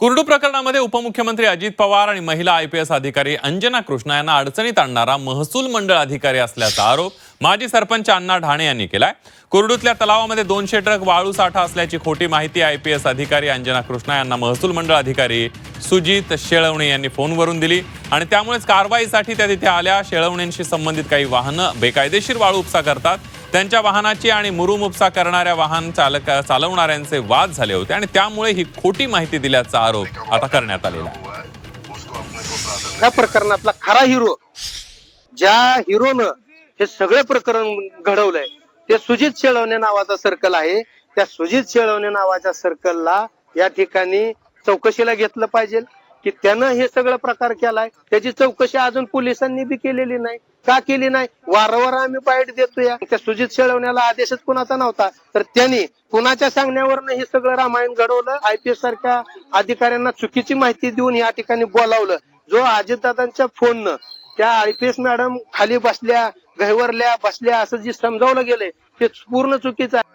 कुर्डू प्रकरणामध्ये उपमुख्यमंत्री अजित पवार आणि महिला IPS अधिकारी अंजना कृष्णा यांना अडचणीत आणणारा महसूल मंडळ अधिकारी असल्याचा आरोप माजी सरपंच अण्णा ढाणे यांनी केलाय। कुर्डूतल्या तलावामध्ये 200 ट्रक वाळू साठा असल्याची खोटी माहिती IPS अधिकारी अंजना कृष्णा यांना महसूल मंडळ अधिकारी सुजित शेळवणे यांनी फोनवरून दिली आणि त्यामुळेच कारवाईसाठी त्या तिथे आल्या। शेळवणेंशी संबंधित काही वाहनं बेकायदेशीर वाळू उपसा करतात, त्यांच्या वाहनाची आणि मुरुम उपसा करणाऱ्या वाहन चालवणाऱ्यांचे वाद झाले होते आणि त्यामुळे ही खोटी माहिती दिल्याचा आरोप आता करण्यात आलेला आहे। या प्रकरणातला खरा हिरो, ज्या हिरोनं हे सगळे प्रकरण घडवलंय, ते सुजित शेळवणे नावाचा सर्कल आहे। त्या सुजित शेळवणे नावाच्या सर्कलला या ठिकाणी चौकशीला घेतलं पाहिजे की त्यानं हे सगळं प्रकार केलाय। त्याची चौकशी अजून पोलिसांनी बी केलेली नाही। का केली नाही? वारंवार आम्ही बाईट देतोय। त्या सुजित शेळवण्याला आदेशच कुणाचा नव्हता, तर त्यांनी कुणाच्या सांगण्यावरनं हे सगळं रामायण घडवलं। IPS सारख्या अधिकाऱ्यांना चुकीची माहिती देऊन या ठिकाणी बोलावलं। जो अजितदादांच्या फोननं त्या IPS मॅडम खाली बसल्या, गहिवरल्या, बसल्या असं जे समजावलं गेलंय ते पूर्ण चुकीचं आहे।